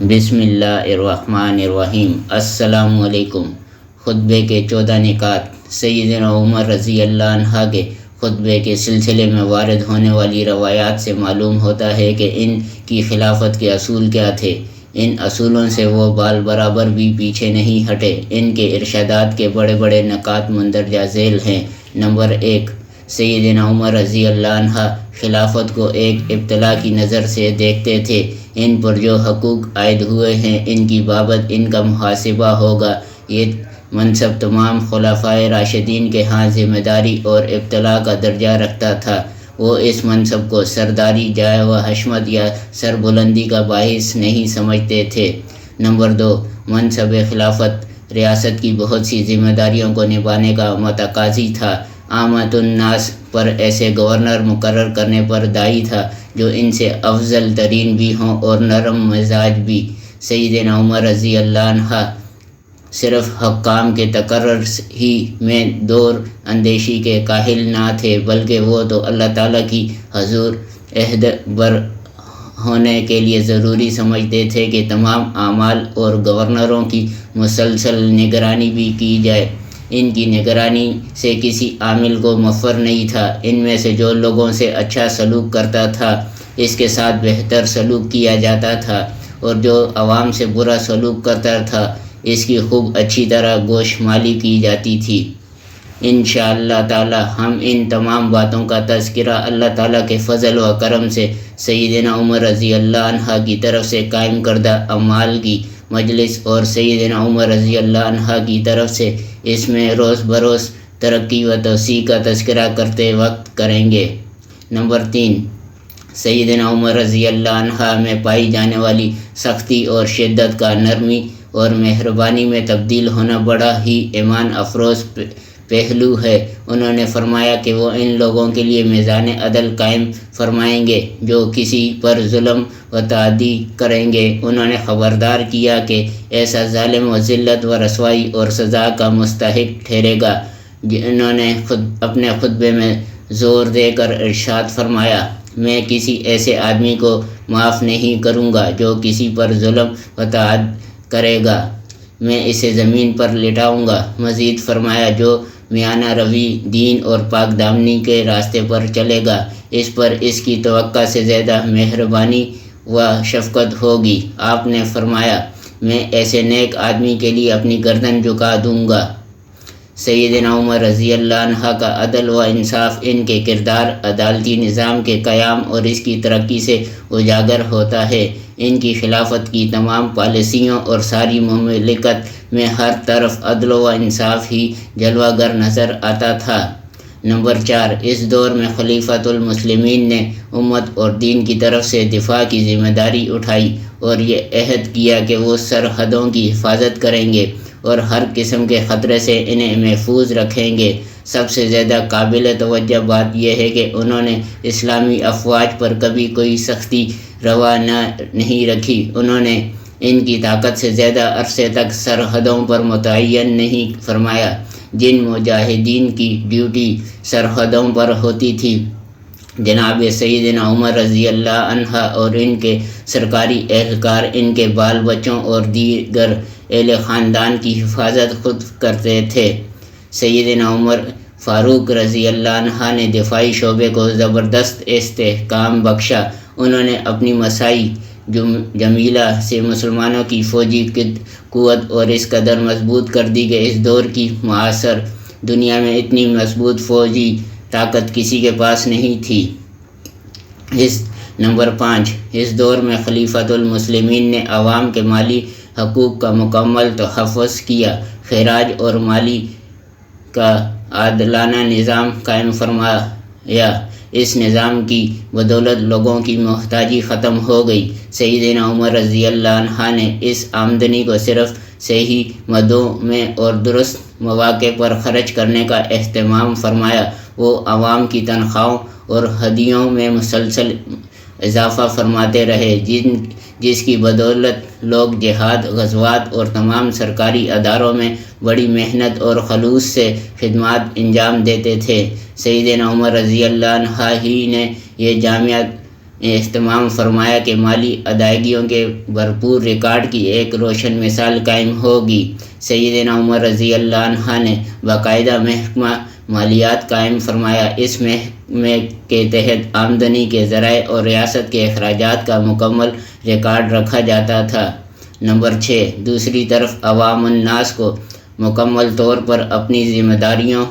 بسم اللہ الرحمن الرحیم۔ السلام علیکم۔ خطبے کے 14 نکات۔ سیدنا عمر رضی اللہ عنہ کے خطبے کے سلسلے میں وارد ہونے والی روایات سے معلوم ہوتا ہے کہ ان کی خلافت کے اصول کیا تھے۔ ان اصولوں سے وہ بال برابر بھی پیچھے نہیں ہٹے۔ ان کے ارشادات کے بڑے بڑے نکات مندرجہ ذیل ہیں۔ نمبر 1، سیدنا عمر رضی اللہ عنہ خلافت کو ایک ابتلا کی نظر سے دیکھتے تھے۔ ان پر جو حقوق عائد ہوئے ہیں ان کی بابت ان کا محاسبہ ہوگا۔ یہ منصب تمام خلفائے راشدین کے ہاں ذمہ داری اور ابتلا کا درجہ رکھتا تھا۔ وہ اس منصب کو سرداری، جائے و حشمت یا سربلندی کا باعث نہیں سمجھتے تھے۔ نمبر 2، منصب خلافت ریاست کی بہت سی ذمہ داریوں کو نبھانے کا متقاضی تھا۔ عامۃ الناس پر ایسے گورنر مقرر کرنے پر داعی تھا جو ان سے افضل ترین بھی ہوں اور نرم مزاج بھی۔ سیدنا عمر رضی اللہ عنہ صرف حکام کے تقرر ہی میں دور اندیشی کے کاہل نہ تھے، بلکہ وہ تو اللہ تعالیٰ کی حضور عہد بر ہونے کے لیے ضروری سمجھتے تھے کہ تمام اعمال اور گورنروں کی مسلسل نگرانی بھی کی جائے۔ ان کی نگرانی سے کسی عامل کو مفر نہیں تھا۔ ان میں سے جو لوگوں سے اچھا سلوک کرتا تھا اس کے ساتھ بہتر سلوک کیا جاتا تھا، اور جو عوام سے برا سلوک کرتا تھا اس کی خوب اچھی طرح گوشمالی کی جاتی تھی۔ انشاءاللہ تعالی ہم ان تمام باتوں کا تذکرہ اللہ تعالیٰ کے فضل و کرم سے سیدنا عمر رضی اللہ عنہ کی طرف سے قائم کردہ اعمال کی مجلس اور سیدنا عمر رضی اللہ عنہ کی طرف سے اس میں روز بروز ترقی و توسیع کا تذکرہ کرتے وقت کریں گے۔ نمبر 3، سیدنا عمر رضی اللہ عنہ میں پائی جانے والی سختی اور شدت کا نرمی اور مہربانی میں تبدیل ہونا بڑا ہی ایمان افروز پہلو ہے۔ انہوں نے فرمایا کہ وہ ان لوگوں کے لیے میزان عدل قائم فرمائیں گے جو کسی پر ظلم و تعدی کریں گے۔ انہوں نے خبردار کیا کہ ایسا ظالم و ذلت و رسوائی اور سزا کا مستحق ٹھہرے گا۔ انہوں نے اپنے خطبے میں زور دے کر ارشاد فرمایا، میں کسی ایسے آدمی کو معاف نہیں کروں گا جو کسی پر ظلم و تعدی کرے گا، میں اسے زمین پر لٹاؤں گا۔ مزید فرمایا، جو میانہ روی، دین اور پاک دامنی کے راستے پر چلے گا اس پر اس کی توقع سے زیادہ مہربانی و شفقت ہوگی۔ آپ نے فرمایا، میں ایسے نیک آدمی کے لیے اپنی گردن جھکا دوں گا۔ سیدنا عمر رضی اللہ عنہ کا عدل و انصاف ان کے کردار، عدالتی نظام کے قیام اور اس کی ترقی سے اجاگر ہوتا ہے۔ ان کی خلافت کی تمام پالیسیوں اور ساری مملکت میں ہر طرف عدل و انصاف ہی جلوہ گر نظر آتا تھا۔ نمبر 4، اس دور میں خلیفۃ المسلمین نے امت اور دین کی طرف سے دفاع کی ذمہ داری اٹھائی اور یہ عہد کیا کہ وہ سرحدوں کی حفاظت کریں گے اور ہر قسم کے خطرے سے انہیں محفوظ رکھیں گے۔ سب سے زیادہ قابل توجہ بات یہ ہے کہ انہوں نے اسلامی افواج پر کبھی کوئی سختی روا نہیں رکھی۔ انہوں نے ان کی طاقت سے زیادہ عرصے تک سرحدوں پر متعین نہیں فرمایا۔ جن مجاہدین کی ڈیوٹی سرحدوں پر ہوتی تھی، جناب سیدنا عمر رضی اللہ عنہ اور ان کے سرکاری اہلکار ان کے بال بچوں اور دیگر اہل خاندان کی حفاظت خود کرتے تھے۔ سیدنا عمر فاروق رضی اللہ عنہ نے دفاعی شعبے کو زبردست استحکام بخشا۔ انہوں نے اپنی مساعی جمیلہ سے مسلمانوں کی فوجی قوت اور اس قدر مضبوط کر دی کہ اس دور کی معاصر دنیا میں اتنی مضبوط فوجی طاقت کسی کے پاس نہیں تھی۔ نمبر 5، اس دور میں خلیفۃ المسلمین نے عوام کے مالی حقوق کا مکمل تحفظ کیا، خراج اور مالی کا عادلانہ نظام قائم فرمایا۔ اس نظام کی بدولت لوگوں کی محتاجی ختم ہو گئی۔ سیدنا عمر رضی اللہ عنہ نے اس آمدنی کو صرف صحیح مدوں میں اور درست مواقع پر خرچ کرنے کا اہتمام فرمایا۔ وہ عوام کی تنخواہوں اور ہدیوں میں مسلسل اضافہ فرماتے رہے، جس کی بدولت لوگ جہاد، غزوات اور تمام سرکاری اداروں میں بڑی محنت اور خلوص سے خدمات انجام دیتے تھے۔ سیدنا عمر رضی اللہ عنہ ہی نے یہ جامعہ اہتمام فرمایا کہ مالی ادائیگیوں کے بھرپور ریکارڈ کی ایک روشن مثال قائم ہوگی۔ سیدنا عمر رضی اللہ عنہ نے باقاعدہ محکمہ مالیات قائم فرمایا۔ اس محکمے کے تحت آمدنی کے ذرائع اور ریاست کے اخراجات کا مکمل ریکارڈ رکھا جاتا تھا۔ نمبر 6، دوسری طرف عوام الناس کو مکمل طور پر اپنی ذمہ داریوں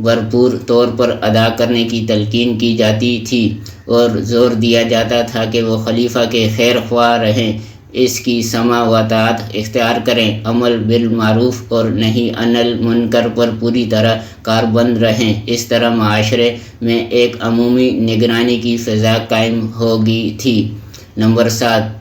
بھرپور طور پر ادا کرنے کی تلقین کی جاتی تھی اور زور دیا جاتا تھا کہ وہ خلیفہ کے خیر خواہ رہیں، اس کی سماع و اطاعت اختیار کریں، عمل بالمعروف اور نہی عن المنکر پر پوری طرح کاربند رہیں۔ اس طرح معاشرے میں ایک عمومی نگرانی کی فضا قائم ہوگی تھی۔ نمبر 7،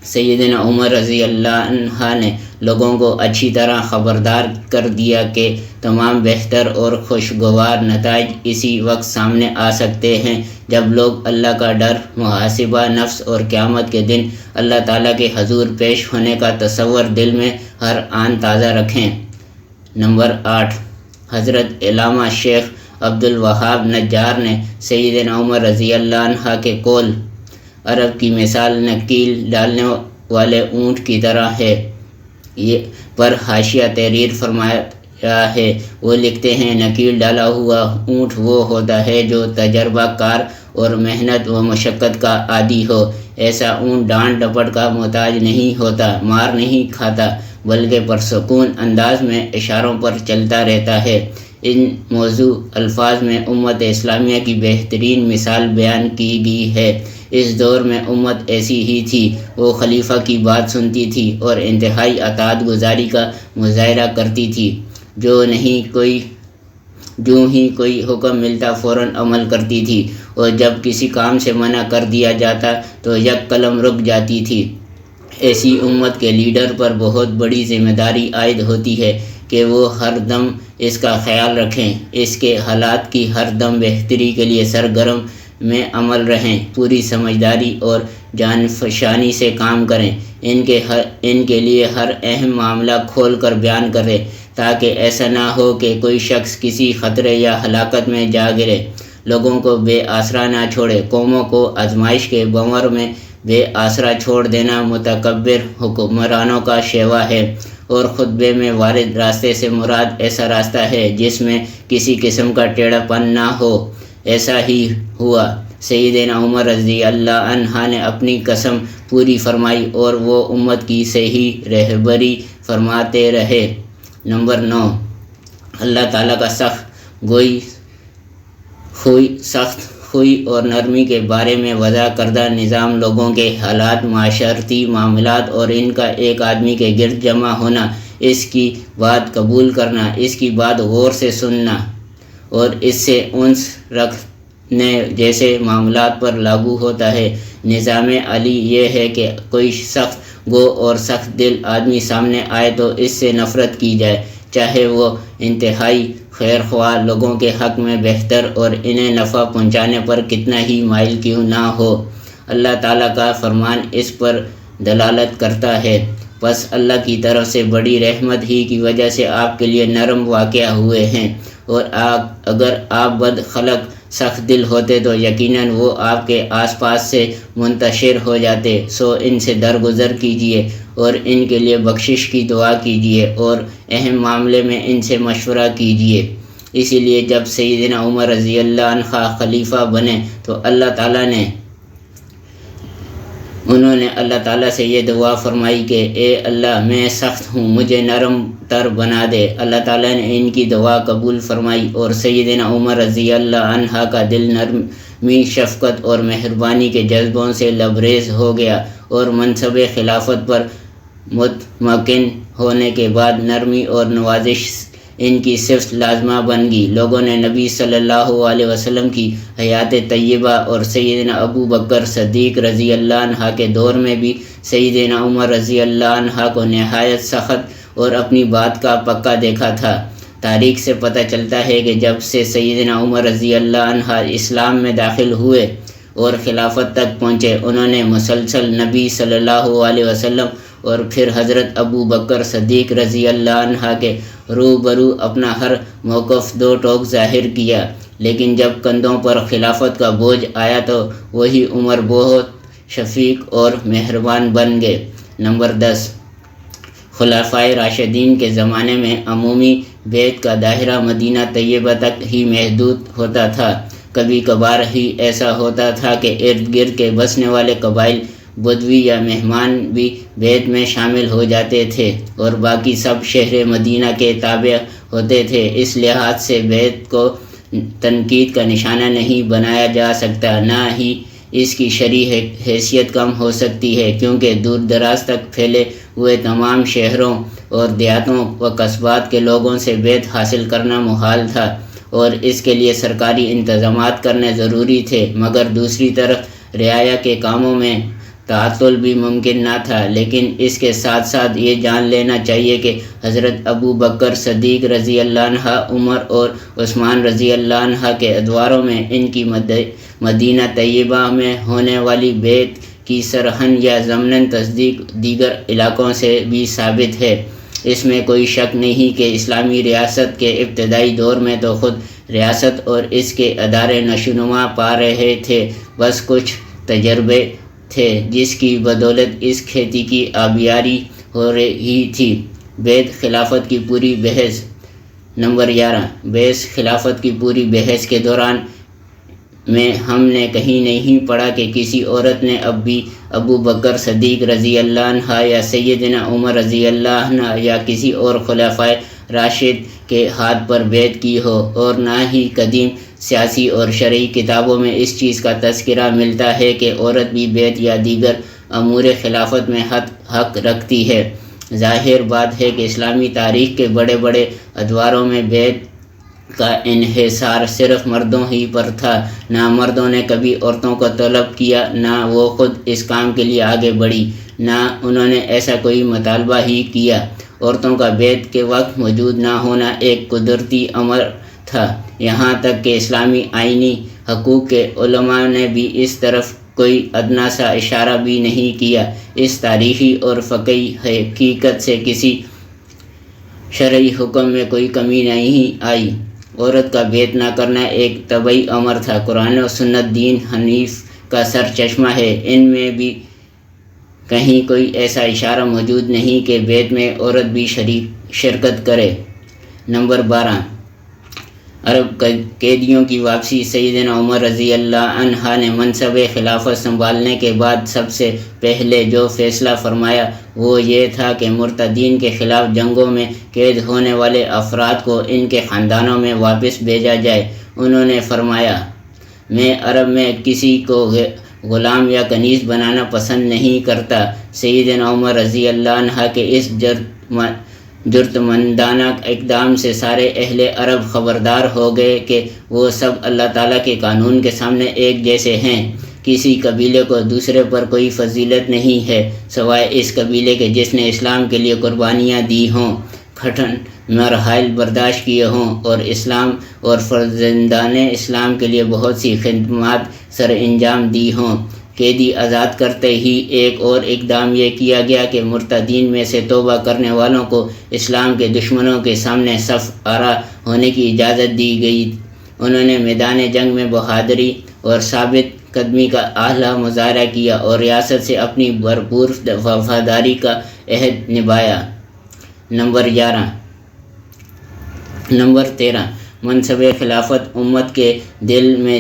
سیدنا عمر رضی اللہ عنہ نے لوگوں کو اچھی طرح خبردار کر دیا کہ تمام بہتر اور خوشگوار نتائج اسی وقت سامنے آ سکتے ہیں جب لوگ اللہ کا ڈر، محاسبہ نفس اور قیامت کے دن اللہ تعالیٰ کے حضور پیش ہونے کا تصور دل میں ہر آن تازہ رکھیں۔ نمبر 8، حضرت علامہ شیخ عبد الوہاب نجار نے سیدنا عمر رضی اللہ عنہ کے قول عرب کی مثال نکیل ڈالنے والے اونٹ کی طرح ہے یہ پر حاشیہ تحریر فرمایا ہے۔ وہ لکھتے ہیں، نکیل ڈالا ہوا اونٹ وہ ہوتا ہے جو تجربہ کار اور محنت و مشقت کا عادی ہو۔ ایسا اونٹ ڈانٹ ڈپٹ کا محتاج نہیں ہوتا، مار نہیں کھاتا، بلکہ پرسکون انداز میں اشاروں پر چلتا رہتا ہے۔ ان موضوع الفاظ میں امت اسلامیہ کی بہترین مثال بیان کی گئی ہے۔ اس دور میں امت ایسی ہی تھی، وہ خلیفہ کی بات سنتی تھی اور انتہائی اطاعت گزاری کا مظاہرہ کرتی تھی۔ جو ہی کوئی حکم ملتا فوراً عمل کرتی تھی، اور جب کسی کام سے منع کر دیا جاتا تو یک قلم رک جاتی تھی۔ ایسی امت کے لیڈر پر بہت بڑی ذمہ داری عائد ہوتی ہے کہ وہ ہر دم اس کا خیال رکھیں، اس کے حالات کی ہر دم بہتری کے لیے سرگرم میں عمل رہیں، پوری سمجھداری اور جانفشانی سے کام کریں، ان کے لیے ہر اہم معاملہ کھول کر بیان کریں تاکہ ایسا نہ ہو کہ کوئی شخص کسی خطرے یا ہلاکت میں جا گرے۔ لوگوں کو بے آسرا نہ چھوڑے۔ قوموں کو آزمائش کے بھنور میں بے آسرا چھوڑ دینا متکبر حکمرانوں کا شیوا ہے، اور خطبے میں وارد راستے سے مراد ایسا راستہ ہے جس میں کسی قسم کا ٹیڑھا پن نہ ہو۔ ایسا ہی ہوا۔ سیدنا عمر رضی اللہ عنہ نے اپنی قسم پوری فرمائی اور وہ امت کی صحیح رہبری فرماتے رہے۔ نمبر 9، اللہ تعالیٰ کا سخت خوئی اور نرمی کے بارے میں وضع کردہ نظام، لوگوں کے حالات، معاشرتی معاملات اور ان کا ایک آدمی کے گرد جمع ہونا، اس کی بات قبول کرنا، اس کی بات غور سے سننا اور اس سے انس رکھنے جیسے معاملات پر لاگو ہوتا ہے۔ نظام علی یہ ہے کہ کوئی سخت گو اور سخت دل آدمی سامنے آئے تو اس سے نفرت کی جائے، چاہے وہ انتہائی خیر خواہ لوگوں کے حق میں بہتر اور انہیں نفع پہنچانے پر کتنا ہی مائل کیوں نہ ہو۔ اللہ تعالیٰ کا فرمان اس پر دلالت کرتا ہے۔ بس اللہ کی طرف سے بڑی رحمت ہی کی وجہ سے آپ کے لیے نرم واقع ہوئے ہیں، اور اگر آپ بد خلق سخت دل ہوتے تو یقیناً وہ آپ کے آس پاس سے منتشر ہو جاتے۔ سو ان سے درگزر کیجیے اور ان کے لیے بخشش کی دعا کیجیے اور اہم معاملے میں ان سے مشورہ کیجیے۔ اسی لیے جب سیدنا عمر رضی اللہ عنہ خلیفہ بنے تو انہوں نے اللہ تعالیٰ سے یہ دعا فرمائی کہ اے اللہ، میں سخت ہوں، مجھے نرم تر بنا دے۔ اللہ تعالیٰ نے ان کی دعا قبول فرمائی اور سیدنا عمر رضی اللہ عنہ کا دل نرمی، شفقت اور مہربانی کے جذبوں سے لبریز ہو گیا، اور منصب خلافت پر مطمئن ہونے کے بعد نرمی اور نوازش ان کی صفت لازمہ بن گئی۔ لوگوں نے نبی صلی اللہ علیہ وسلم کی حیات طیبہ اور سیدنا ابو بکر صدیق رضی اللہ عنہ کے دور میں بھی سیدنا عمر رضی اللہ عنہ کو نہایت سخت اور اپنی بات کا پکا دیکھا تھا۔ تاریخ سے پتہ چلتا ہے کہ جب سے سیدنا عمر رضی اللہ عنہ اسلام میں داخل ہوئے اور خلافت تک پہنچے، انہوں نے مسلسل نبی صلی اللہ علیہ وسلم اور پھر حضرت ابو بکر صدیق رضی اللہ عنہ کے روبرو اپنا ہر موقف دو ٹوک ظاہر کیا، لیکن جب کندھوں پر خلافت کا بوجھ آیا تو وہی عمر بہت شفیق اور مہربان بن گئے۔ نمبر 10، خلفائے راشدین کے زمانے میں عمومی بیعت کا دائرہ مدینہ طیبہ تک ہی محدود ہوتا تھا۔ کبھی کبھار ہی ایسا ہوتا تھا کہ ارد گرد کے بسنے والے قبائل، بدوی یا مہمان بھی بیعت میں شامل ہو جاتے تھے اور باقی سب شہر مدینہ کے تابع ہوتے تھے۔ اس لحاظ سے بیعت کو تنقید کا نشانہ نہیں بنایا جا سکتا، نہ ہی اس کی شرعی حیثیت کم ہو سکتی ہے، کیونکہ دور دراز تک پھیلے ہوئے تمام شہروں اور دیہاتوں و قصبات کے لوگوں سے بیعت حاصل کرنا محال تھا اور اس کے لیے سرکاری انتظامات کرنے ضروری تھے، مگر دوسری طرف رعایا کے کاموں میں تعطل بھی ممکن نہ تھا۔ لیکن اس کے ساتھ ساتھ یہ جان لینا چاہیے کہ حضرت ابو بکر صدیق رضی اللہ عنہ، عمر اور عثمان رضی اللہ عنہ کے ادواروں میں ان کی مدینہ طیبہ میں ہونے والی بیعت کی صرحاً یا ضمناً تصدیق دیگر علاقوں سے بھی ثابت ہے۔ اس میں کوئی شک نہیں کہ اسلامی ریاست کے ابتدائی دور میں تو خود ریاست اور اس کے ادارے نشوونما پا رہے تھے، بس کچھ تجربے تھے جس کی بدولت اس کھیتی کی آبیاری ہو رہی تھی۔ بیعت خلافت کی پوری بحث۔ نمبر 11، بیعت خلافت کی پوری بحث کے دوران میں ہم نے کہیں نہیں پڑھا کہ کسی عورت نے اب بھی ابو بکر صدیق رضی اللہ عنہ یا سیدنا عمر رضی اللہ عنہ یا کسی اور خلفائے راشد کے ہاتھ پر بیعت کی ہو، اور نہ ہی قدیم سیاسی اور شرعی کتابوں میں اس چیز کا تذکرہ ملتا ہے کہ عورت بھی بیعت یا دیگر امور خلافت میں حق رکھتی ہے۔ ظاہر بات ہے کہ اسلامی تاریخ کے بڑے بڑے ادواروں میں بیعت کا انحصار صرف مردوں ہی پر تھا، نہ مردوں نے کبھی عورتوں کو طلب کیا، نہ وہ خود اس کام کے لیے آگے بڑھی، نہ انہوں نے ایسا کوئی مطالبہ ہی کیا۔ عورتوں کا بیعت کے وقت موجود نہ ہونا ایک قدرتی امر تھا، یہاں تک کہ اسلامی آئینی حقوق کے علماء نے بھی اس طرف کوئی ادنیٰ سا اشارہ بھی نہیں کیا۔ اس تاریخی اور فقہی حقیقت سے کسی شرعی حکم میں کوئی کمی نہیں آئی۔ عورت کا بیعت نہ کرنا ایک طبعی امر تھا۔ قرآن و سنت دین حنیف کا سر چشمہ ہے، ان میں بھی کہیں کوئی ایسا اشارہ موجود نہیں کہ بیعت میں عورت بھی شرکت کرے۔ نمبر 12، عرب قیدیوں کی واپسی۔ سیدنا عمر رضی اللہ عنہ نے منصب خلافت سنبھالنے کے بعد سب سے پہلے جو فیصلہ فرمایا وہ یہ تھا کہ مرتدین کے خلاف جنگوں میں قید ہونے والے افراد کو ان کے خاندانوں میں واپس بھیجا جائے۔ انہوں نے فرمایا، میں عرب میں کسی کو غلام یا کنیز بنانا پسند نہیں کرتا۔ سیدنا عمر رضی اللہ عنہ کے اس جرأتمندانہ اقدام سے سارے اہل عرب خبردار ہو گئے کہ وہ سب اللہ تعالیٰ کے قانون کے سامنے ایک جیسے ہیں۔ کسی قبیلے کو دوسرے پر کوئی فضیلت نہیں ہے سوائے اس قبیلے کے جس نے اسلام کے لیے قربانیاں دی ہوں، کٹھن مراحل برداشت کیے ہوں اور اسلام اور فرزندان اسلام کے لیے بہت سی خدمات سر انجام دی ہوں۔ قیدی آزاد کرتے ہی ایک اور اقدام یہ کیا گیا کہ مرتدین میں سے توبہ کرنے والوں کو اسلام کے دشمنوں کے سامنے صف آرا ہونے کی اجازت دی گئی۔ انہوں نے میدان جنگ میں بہادری اور ثابت قدمی کا اعلیٰ مظاہرہ کیا اور ریاست سے اپنی بھرپور وفاداری کا عہد نبھایا۔ نمبر 13، منصب خلافت امت کے دل میں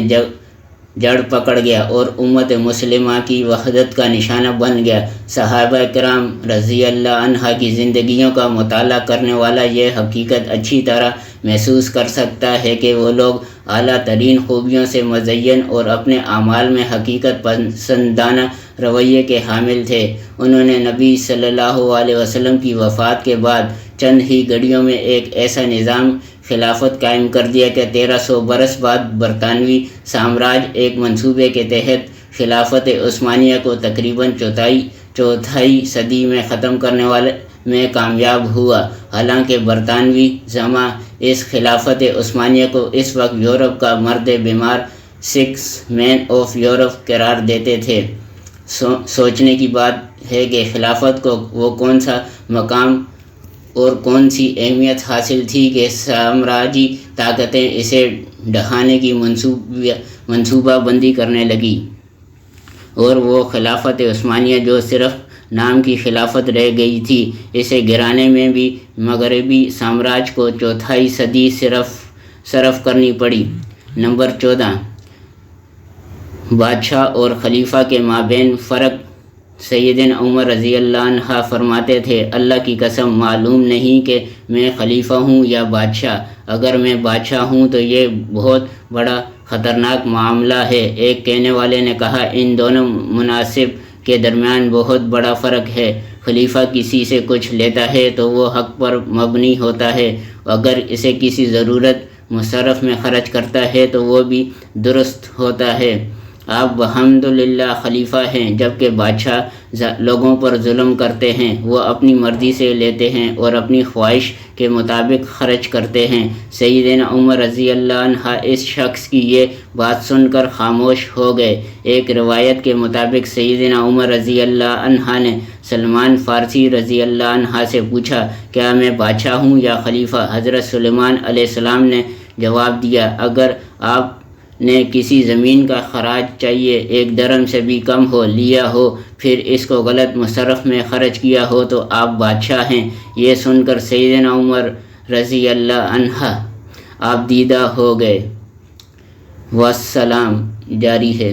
جڑ پکڑ گیا اور امت مسلمہ کی وحدت کا نشانہ بن گیا۔ صحابہ کرام رضی اللہ عنہ کی زندگیوں کا مطالعہ کرنے والا یہ حقیقت اچھی طرح محسوس کر سکتا ہے کہ وہ لوگ اعلیٰ ترین خوبیوں سے مزین اور اپنے اعمال میں حقیقت پسندانہ رویے کے حامل تھے۔ انہوں نے نبی صلی اللہ علیہ وسلم کی وفات کے بعد چند ہی گھڑیوں میں ایک ایسا نظام خلافت قائم کر دیا کہ 1300 برس بعد برطانوی سامراج ایک منصوبے کے تحت خلافت عثمانیہ کو تقریباً چوتھائی صدی میں ختم کرنے والے میں کامیاب ہوا۔ حالانکہ برطانوی زعما اس خلافت عثمانیہ کو اس وقت یورپ کا مرد بیمار، سکس مین آف یورپ قرار دیتے تھے۔ سوچنے کی بات ہے کہ خلافت کو وہ کون سا مقام اور کون سی اہمیت حاصل تھی کہ سامراجی طاقتیں اسے ڈھانے کی منصوبہ بندی کرنے لگی، اور وہ خلافت عثمانیہ جو صرف نام کی خلافت رہ گئی تھی، اسے گرانے میں بھی مغربی سامراج کو چوتھائی صدی صرف کرنی پڑی۔ نمبر 14، بادشاہ اور خلیفہ کے مابین فرق۔ سیدنا عمر رضی اللہ عنہ فرماتے تھے، اللہ کی قسم معلوم نہیں کہ میں خلیفہ ہوں یا بادشاہ، اگر میں بادشاہ ہوں تو یہ بہت بڑا خطرناک معاملہ ہے۔ ایک کہنے والے نے کہا، ان دونوں مناصب کے درمیان بہت بڑا فرق ہے، خلیفہ کسی سے کچھ لیتا ہے تو وہ حق پر مبنی ہوتا ہے، اگر اسے کسی ضرورت مصرف میں خرچ کرتا ہے تو وہ بھی درست ہوتا ہے۔ آپ الحمدللہ خلیفہ ہیں، جبکہ بادشاہ لوگوں پر ظلم کرتے ہیں، وہ اپنی مرضی سے لیتے ہیں اور اپنی خواہش کے مطابق خرچ کرتے ہیں۔ سیدنا عمر رضی اللہ عنہ اس شخص کی یہ بات سن کر خاموش ہو گئے۔ ایک روایت کے مطابق سیدنا عمر رضی اللہ عنہ نے سلمان فارسی رضی اللہ عنہ سے پوچھا، کیا میں بادشاہ ہوں یا خلیفہ؟ حضرت سلیمان علیہ السلام نے جواب دیا، اگر آپ نے کسی زمین کا خراج چاہیے 1 درہم سے بھی کم ہو لیا ہو، پھر اس کو غلط مصرف میں خرچ کیا ہو تو آپ بادشاہ ہیں۔ یہ سن کر سیدنا عمر رضی اللہ عنہ آپ دیدہ ہو گئے۔ والسلام جاری ہے۔